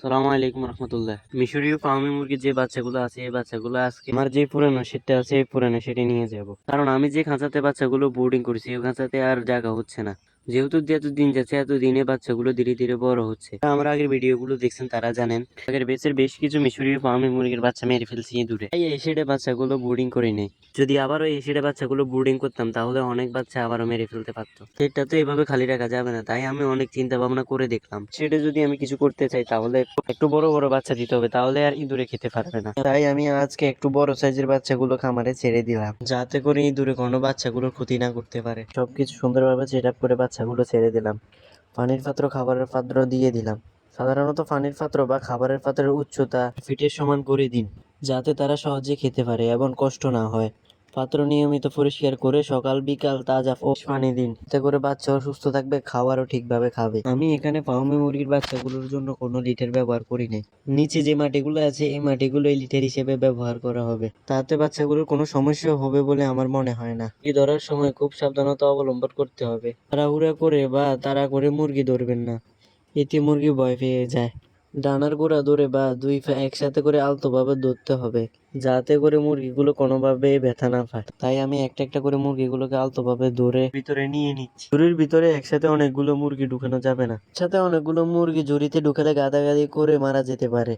সালামু আলাইকুম রহমতুল্লাহ। মিশরীয় ফার্মি মুরগির যে বাচ্চাগুলো আছে এই বাচ্চাগুলো আজকে আমার যে পুরানো সেটটা আছে এই পুরানো সেটে নিয়ে যাব, কারণ আমি যে খাঁচাতে বাচ্চাগুলো বোর্ডিং করেছি ওই খাঁচাতে আর জায়গা হচ্ছে না। যেহেতু যত দিন যাচ্ছে এত দিনে বাচ্চাগুলো ধীরে ধীরে বড় হচ্ছে। আমরা আগের ভিডিওগুলো দেখছেন তারা জানেন, আগের বেচের বেশ কিছু মিশরীয় ফার্মি মুরগির বাচ্চা মেরে ফেলছি দূরে, তাই এই সেটে বাচ্চাগুলো বোর্ডিং করে নেই। যদি আবারও এই সেটে বাচ্চাগুলো বোর্ডিং করতাম তাহলে অনেক বাচ্চা আবারও মেরে ফেলতে পারতো। সেটটা তো এভাবে খালি রাখা যাবে না, তাই আমি অনেক চিন্তা ভাবনা করে দেখলাম সেটা যদি আমি কিছু করতে চাই তাহলে একটু বড় বড় বাচ্চা দিতে হবে, তাহলে আর ইঁদুরে খেতে পারবে না। তাই আমি আজকে একটু বড় সাইজের বাচ্চাগুলো খামারে ছেড়ে দিলাম, যাতে করে ইঁদুরে কোনো বাচ্চাগুলোর ক্ষতি না করতে পারে। সবকিছু সুন্দরভাবে সেট আপ করে বাচ্চাগুলো ছেড়ে দিলাম। পানির পাত্র খাবারের পাত্র দিয়ে দিলাম। সাধারণত পানির পাত্র বা খাবারের পাত্রের উচ্চতা ফিটের সমান করে দিন, যাতে তারা সহজে খেতে পারে এবং কষ্ট না হয়। পাত্র নিয়মিত পরিষ্কার করে সকাল বিকাল তাজা ফ্রেশ পানি দিন, এতে করে বাচ্চাও সুস্থ থাকবে, খাবারও ঠিকভাবে খাবে। আমি এখানে ফার্মি মুরগির বাচ্চাগুলোর জন্য কোনো লিটার ব্যবহার করি নাই। নিচে যে মাটিগুলো আছে এই মাটিগুলো এই লিটার হিসেবে ব্যবহার করা হবে, তাতে বাচ্চাগুলোর কোনো সমস্যা হবে বলে আমার মনে হয় না। মুরগি ধরার সময় খুব সাবধানতা অবলম্বন করতে হবে। তাড়াহুড়া করে বা তাড়া করে মুরগি ধরবেন না, এতে মুরগি ভয় পেয়ে যায়। ডানার গোড়া ধরে বা দুই পা একসাথে করে আলতোভাবে ধরতে হবে, যাতে করে মুরগিগুলো কোনোভাবে ব্যথা না পায়। তাই আমি একটা একটা করে মুরগিগুলোকে আলতোভাবে ধরে ভিতরে নিয়ে নিচ্ছি। ঝুড়ির ভিতরে একসাথে অনেকগুলো মুরগি ঢুকানো যাবে না, সাথে অনেকগুলো মুরগি ঝুড়িতে ঢুকালে গাদাগাদি করে মারা যেতে পারে।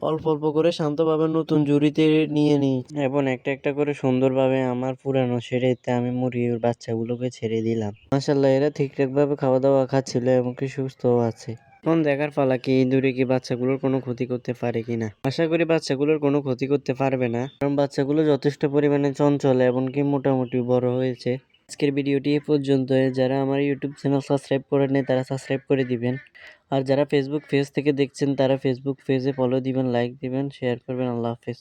অল্প অল্প করে শান্তভাবে নতুন ঝুড়িতে নিয়ে নিই এবং একটা একটা করে সুন্দরভাবে আমার পুরানো সেরেতে আমি মুরগির বাচ্চাগুলোকে ছেড়ে দিলাম। মাশাআল্লাহ, এরা ঠিকঠাক ভাবে খাওয়া দাওয়া খাচ্ছিল এবং কি সুস্থও আছে। এখন দেখার পালা কি ইঁদুরে কি বাচ্চাগুলোর কোনো ক্ষতি করতে পারে কিনা। আশা করি বাচ্চাগুলোর কোনো ক্ষতি করতে পারবে না, কারণ বাচ্চাগুলো যথেষ্ট পরিমাণে চঞ্চল এবং কি মোটামুটি বড় হয়েছে। আজকের ভিডিওটি এ পর্যন্ত। যারা আমার ইউটিউব চ্যানেল সাবস্ক্রাইব করে নেই তারা সাবস্ক্রাইব করে দিবেন, আর যারা ফেসবুক পেজ থেকে দেখছেন তারা ফেসবুক পেজে ফলো দিবেন, লাইক দিবেন, শেয়ার করবেন। আল্লাহ হাফেজ।